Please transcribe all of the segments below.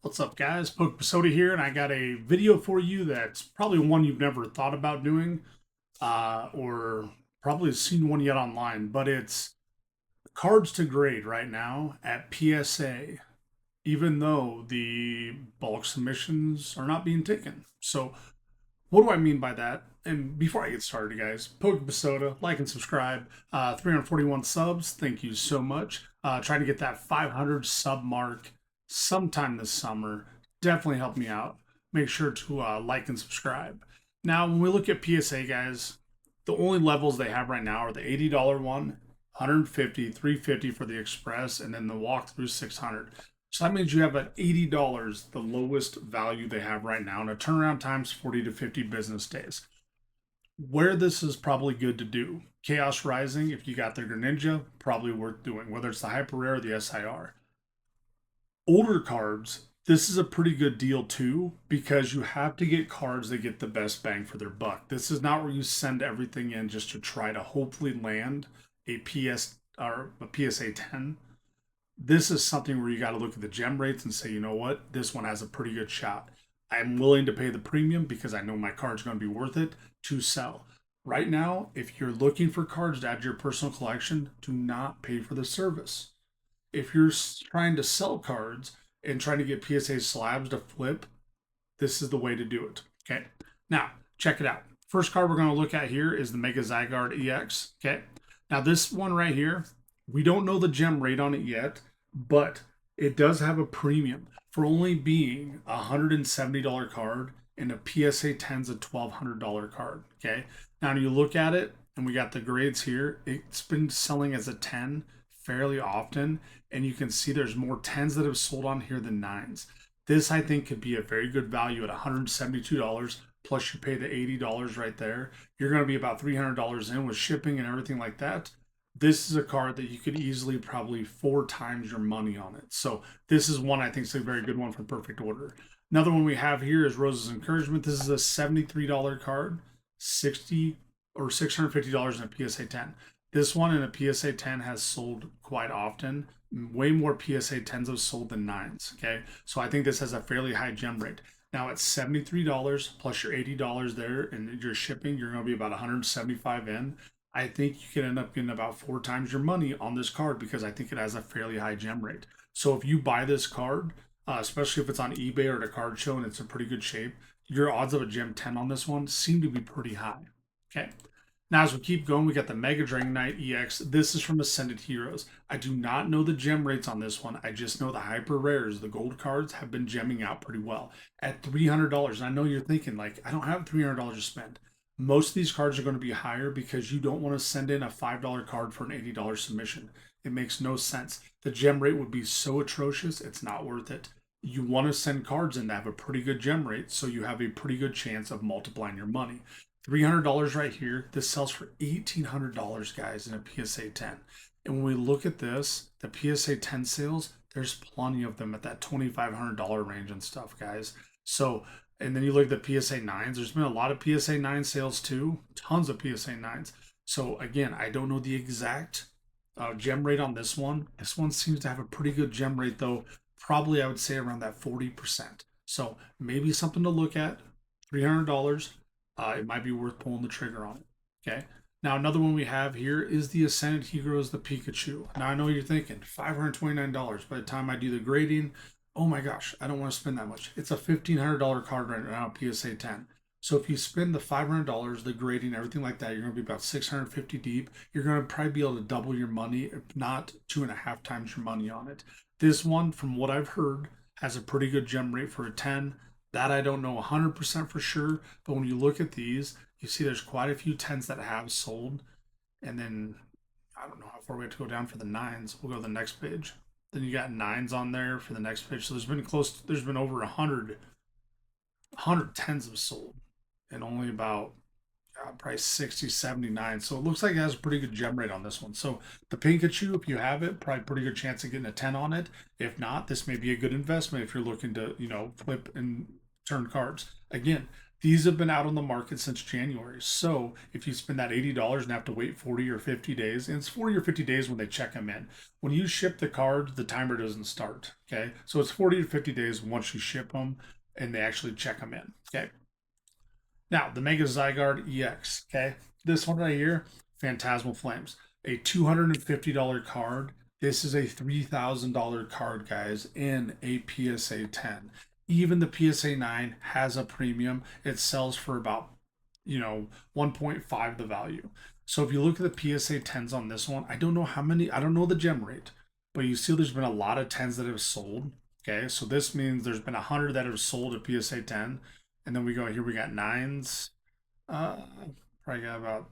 What's up, guys? PSA here, and I got a video for you that's probably one you've never thought about doing, or probably seen one yet online, but it's cards to grade right now at PSA, even though the bulk submissions are not being taken. So, what do I mean by that? And before I get started, guys, PSA, like and subscribe. 341 subs, thank you so much. Trying to get that 500 sub mark sometime this summer. Definitely help me out. Make sure to like and subscribe. Now, when we look at PSA, guys, the only levels they have right now are the $80 one, 150, 350 for the express, and then the walkthrough 600. So that means you have at $80, the lowest value they have right now, and a turnaround time's 40 to 50 business days. Where this is probably good to do, Chaos Rising, if you got the Greninja, probably worth doing, whether it's the Hyper Rare or the SIR. Older cards, this is a pretty good deal too, because you have to get cards that get the best bang for their buck. This is not where you send everything in just to try to hopefully land a PS or a PSA 10. This is something where you got to look at the gem rates and say, you know what, this one has a pretty good shot. I'm willing to pay the premium because I know my card's going to be worth it to sell. Right now, if you're looking for cards to add to your personal collection, do not pay for the service. If you're trying to sell cards and trying to get PSA slabs to flip, this is the way to do it. Okay. Now, check it out. First card we're going to look at here is the Mega Zygarde EX. Okay. Now, this one right here, we don't know the gem rate on it yet, but it does have a premium for only being a $170 card, and a PSA 10's a $1,200 card. Okay. Now, you look at it, and we got the grades here. It's been selling as a 10 fairly often, and you can see there's more 10s that have sold on here than 9s. This, I think, could be a very good value at $172, plus you pay the $80 right there. You're going to be about $300 in with shipping and everything like that. This is a card that you could easily probably 4 times your money on it. So this is one I think is a very good one for perfect order. Another one we have here is Rose's Encouragement. This is a $73 card, 60 or $650 in a PSA 10. This one in a PSA 10 has sold quite often. Way more PSA 10s have sold than 9s. Okay. So I think this has a fairly high gem rate. Now it's $73 plus your $80 there and your shipping, you're going to be about 175 in. I think you can end up getting about 4 times your money on this card because I think it has a fairly high gem rate. So if you buy this card, especially if it's on eBay or at a card show and it's in pretty good shape, your odds of a gem 10 on this one seem to be pretty high. Okay. Now, as we keep going, we got the Mega Dragonite EX. This is from Ascended Heroes. I do not know the gem rates on this one. I just know the hyper rares, the gold cards, have been gemming out pretty well at $300. And I know you're thinking, like, I don't have $300 to spend. Most of these cards are going to be higher because you don't want to send in a $5 card for an $80 submission. It makes no sense. The gem rate would be so atrocious, it's not worth it. You want to send cards in that have a pretty good gem rate so you have a pretty good chance of multiplying your money. $300 right here. This sells for $1,800, guys, in a PSA 10. And when we look at this, the PSA 10 sales, there's plenty of them at that $2,500 range and stuff, guys. So, and then you look at the PSA 9s. There's been a lot of PSA 9 sales too, tons of PSA 9s. So again, I don't know the exact gem rate on this one. This one seems to have a pretty good gem rate though. Probably I would say around that 40%. So maybe something to look at. $300. It might be worth pulling the trigger on it. Okay. Now, another one we have here is the Ascended Heroes, the Pikachu. Now, I know you're thinking $529. By the time I do the grading, oh my gosh, I don't want to spend that much. It's a $1,500 card right now, PSA 10. So if you spend the $500, the grading, everything like that, you're going to be about 650 deep. You're going to probably be able to double your money, if not 2.5 times your money on it. This one, from what I've heard, has a pretty good gem rate for a 10. That I don't know 100% for sure, but when you look at these, you see there's quite a few 10s that have sold. And then I don't know how far we have to go down for the 9s. We'll go to the next page. Then you got 9s on there for the next page. So there's been over 100 10s have sold and only about probably 60, 79. So it looks like it has a pretty good gem rate on this one. So the Pikachu, if you have it, probably pretty good chance of getting a 10 on it. If not, this may be a good investment if you're looking to, flip and turn cards. Again, These have been out on the market since January. So if you spend that $80 and have to wait 40 or 50 days, and it's 40 or 50 days when they check them in. When you ship the card, the timer doesn't start. Okay. So it's 40 to 50 days once you ship them and they actually check them in. Okay. Now, the Mega Zygarde EX. Okay. This one right here, Phantasmal Flames, a $250 card. This is a $3,000 card, guys, in a PSA 10. Even the PSA 9 has a premium. It sells for about, 1.5 the value. So if you look at the PSA 10s on this one, I don't know how many, I don't know the gem rate, but you see there's been a lot of 10s that have sold. Okay, so this means there's been 100 that have sold at PSA 10. And then we go here, we got 9s. Uh, Probably got about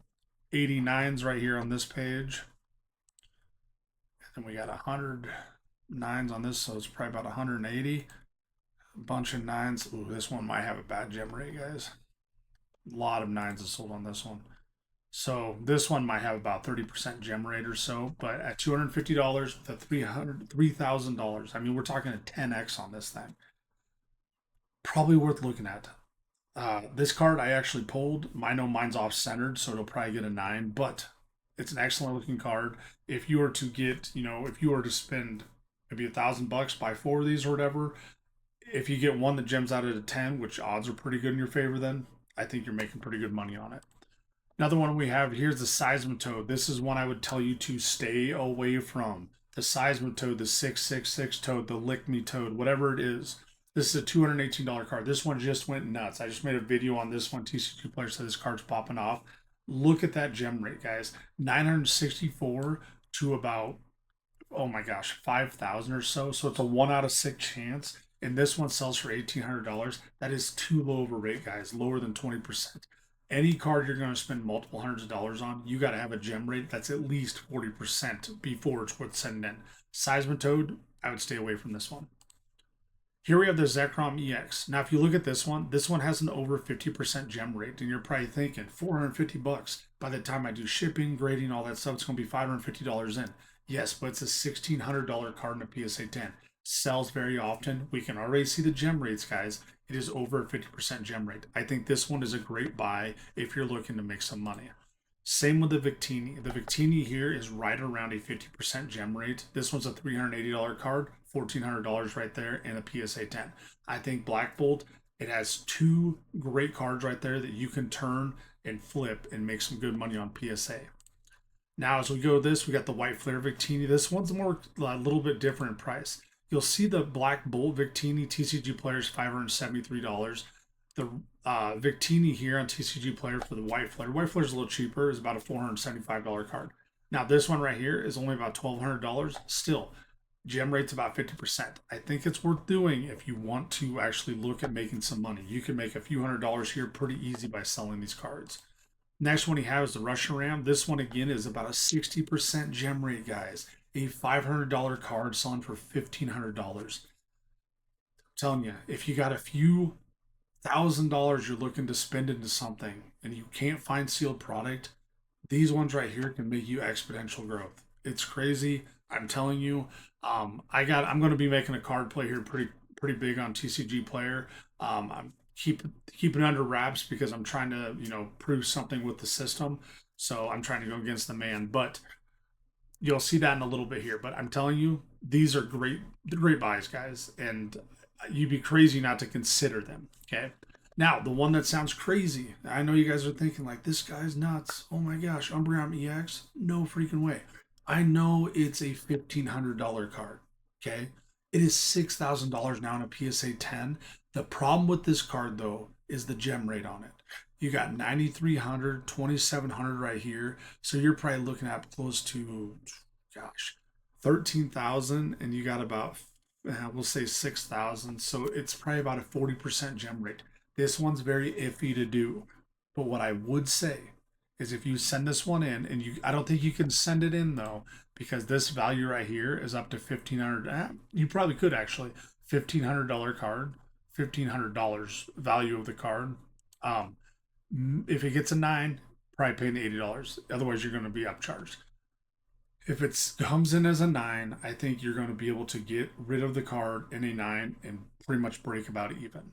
89s right here on this page. And we got 100 9s on this, so it's probably about 180. A bunch of 9s. Ooh, this one might have a bad gem rate, guys. A lot of 9s is sold on this one. So this one might have about 30% gem rate or so, but at $250 with a $3,000, I mean, we're talking a 10x on this thing. Probably worth looking at. This card I actually pulled. I know mine's off centered, so it'll probably get a 9, but it's an excellent looking card. If you were to get, if you were to spend maybe $1,000, buy 4 of these or whatever, if you get one that gems out at a 10, which odds are pretty good in your favor, then I think you're making pretty good money on it. Another one we have here's the Seismitoad. This is one I would tell you to stay away from. The Seismitoad, the 666 toad, the Lick Me Toad, whatever it is. This is a $218 card. This one just went nuts. I just made a video on this one. TCG player said this card's popping off. Look at that gem rate, guys. 964 to about, oh my gosh, 5,000 or so. So it's a 1 out of 6 chance. And this one sells for $1,800. That is too low of a rate, guys. Lower than 20%. Any card you're going to spend multiple hundreds of dollars on, you got to have a gem rate that's at least 40% before it's worth sending in. Seismitoad, I would stay away from this one. Here we have the Zekrom EX. Now, if you look at this one has an over 50% gem rate, and you're probably thinking $450. By the time I do shipping, grading, all that stuff, it's going to be $550 in. Yes, but it's a $1,600 card in a PSA 10. Sells very often. We can already see the gem rates, guys. It is over a 50% gem rate. I think this one is a great buy if you're looking to make some money. Same with the Victini. The Victini here is right around a 50% gem rate. This one's a $380 card, $1,400 right there, and a PSA 10. I think Black Bolt, it has 2 great cards right there that you can turn and flip and make some good money on PSA. Now, as we go to this, we got the White Flare Victini. This one's a little bit different in price. You'll see the Black Bolt Victini TCG Players $573. The Victini here on TCG Player for the White Flare. White Flare is a little cheaper. It's about a $475 card. Now this one right here is only about $1,200. Still, gem rate's about 50%. I think it's worth doing if you want to actually look at making some money. You can make a few $100s here pretty easy by selling these cards. Next one he has is the Russian Ram. This one again is about a 60% gem rate, guys. A $500 card selling for $1,500. I'm telling you, if you got a few $1,000 you're looking to spend into something and you can't find sealed product, these ones right here can make you exponential growth. It's crazy. I'm telling you. I'm going to be making a card play here pretty big on TCG Player. I'm keeping it under wraps because I'm trying to prove something with the system. So I'm trying to go against the man, but you'll see that in a little bit here. But I'm telling you, these are great buys, guys, and you'd be crazy not to consider them. Okay. Now, the one that sounds crazy, I know you guys are thinking like, this guy's nuts. Oh my gosh, Umbreon EX? No freaking way. I know it's a $1,500 card. Okay. It is $6,000 now in a PSA 10. The problem with this card, though, is the gem rate on it. You got 9,300, 2,700 right here. So you're probably looking at close to, gosh, 13,000, and you got about, we'll say 6,000. So it's probably about a 40% gem rate. This one's very iffy to do. But what I would say is if you send this one in, and I don't think you can send it in though, because this value right here is up to 1,500. You probably could actually. $1,500 card, $1,500 value of the card. If it gets a 9, probably paying the $80. Otherwise, you're going to be upcharged. If it comes in as a 9, I think you're going to be able to get rid of the card in a 9 and pretty much break about even.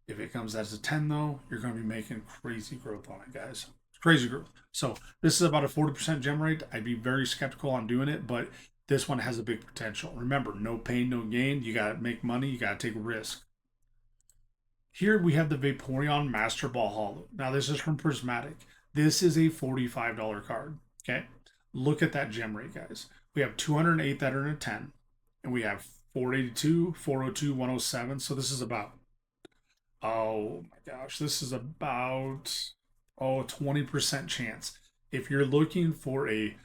If it comes as a 10 though, you're going to be making crazy growth on it, guys. Crazy growth. So this is about a 40% gem rate. I'd be very skeptical on doing it, but this one has a big potential. Remember, no pain, no gain. You got to make money. You got to take a risk. Here we have the Vaporeon Master Ball Hollow. Now this is from Prismatic. This is a $45 card. Okay. Look at that gem rate, guys. We have 208 that are in a 10, and we have 482, 402, 107. So this is about, oh my gosh, this is about, 20% chance. If you're looking for a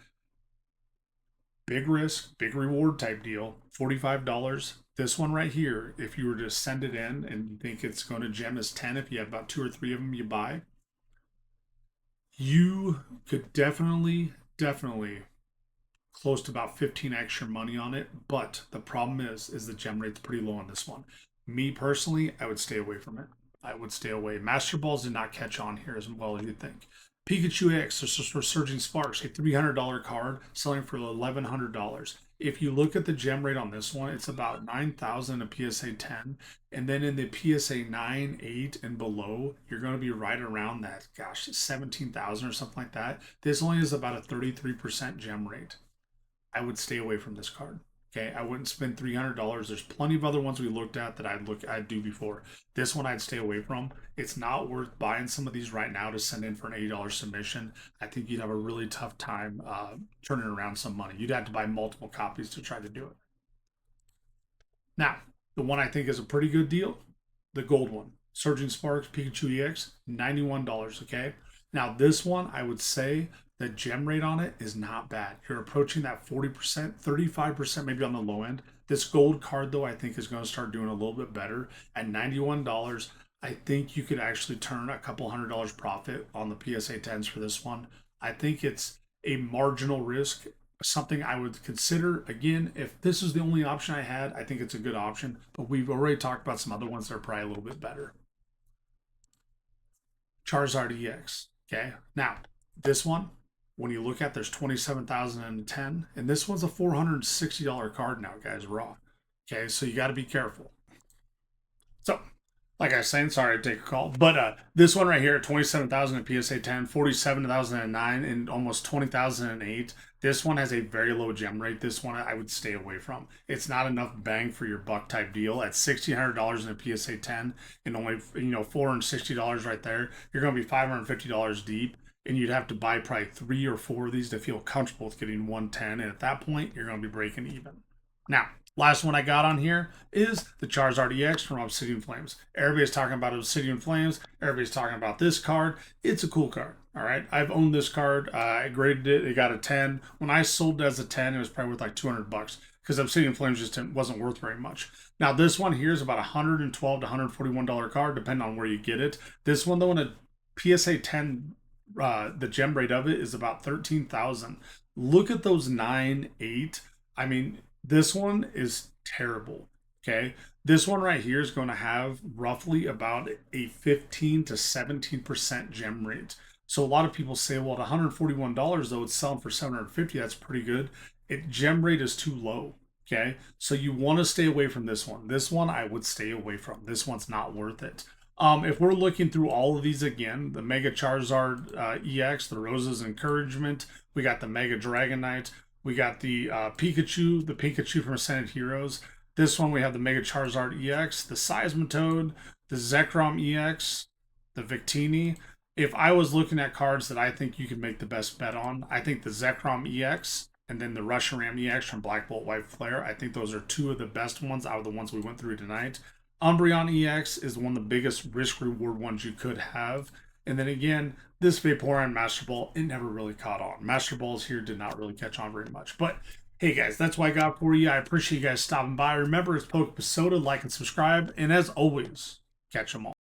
big risk, big reward type deal, $45. This one right here, if you were to send it in and you think it's going to gem as 10, if you have about 2 or 3 of them you buy, you could definitely close to about 15 extra money on it. But the problem is the gem rate's pretty low on this one. Me personally, I would stay away from it. I would stay away. Master Balls did not catch on here as well as you'd think. Pikachu X, this is for Surging Sparks, a $300 card selling for $1,100. If you look at the gem rate on this one, it's about 9,000 a PSA 10. And then in the PSA 9, 8, and below, you're going to be right around that, gosh, 17,000 or something like that. This only is about a 33% gem rate. I would stay away from this card. Okay, I wouldn't spend $300. There's plenty of other ones we looked at that I'd do before. This one I'd stay away from. It's not worth buying some of these right now to send in for an $80 submission. I think you'd have a really tough time turning around some money. You'd have to buy multiple copies to try to do it. Now, the one I think is a pretty good deal, the gold one, Surging Sparks Pikachu EX, $91. Okay. Now this one I would say the gem rate on it is not bad. You're approaching that 40%, 35% maybe on the low end. This gold card, though, I think is going to start doing a little bit better. At $91, I think you could actually turn a couple $100 profit on the PSA 10s for this one. I think it's a marginal risk, something I would consider. Again, if this is the only option I had, I think it's a good option. But we've already talked about some other ones that are probably a little bit better. Charizard EX. Okay. Now, this one, when you look at, there's 27,010, and this one's a $460 card now, guys, raw. Okay, so you got to be careful. So, like I was saying, sorry to take a call, but this one right here at 27,000 at PSA 10, 47,009, and almost 20,008. This one has a very low gem rate. This one I would stay away from. It's not enough bang for your buck type deal. At $1,600 in a PSA 10 and only $460 right there, you're going to be $550 deep. And you'd have to buy probably 3 or 4 of these to feel comfortable with getting 110. And at that point, you're going to be breaking even. Now, last one I got on here is the Charizard EX from Obsidian Flames. Everybody's talking about Obsidian Flames. Everybody's talking about this card. It's a cool card. All right. I've owned this card. I graded it. It got a 10. When I sold it as a 10, it was probably worth like $200 because Obsidian Flames just wasn't worth very much. Now, this one here is about $112 to $141 card, depending on where you get it. This one, though, in a PSA 10, the gem rate of it is about 13,000. Look at those 9, 8. I mean, this one is terrible. Okay. This one right here is going to have roughly about a 15 to 17% gem rate. So a lot of people say, well, at $141 though, it's selling for $750. That's pretty good. Gem rate is too low. Okay. So you want to stay away from this one. This one I would stay away from. This one's not worth it. If we're looking through all of these again, the Mega Charizard EX, the Rose's Encouragement, we got the Mega Dragonite, we got the Pikachu from Ascended Heroes. This one we have the Mega Charizard EX, the Seismitoad, the Zekrom EX, the Victini. If I was looking at cards that I think you could make the best bet on, I think the Zekrom EX and then the Reshiram EX from Black Bolt White Flare. I think those are two of the best ones out of the ones we went through tonight. Umbreon EX is one of the biggest risk-reward ones you could have. And then again, this Vaporeon Master Ball, it never really caught on. Master Balls here did not really catch on very much. But hey guys, that's what I got for you. I appreciate you guys stopping by. Remember, it's Pokesoda. Like and subscribe. And as always, catch them all.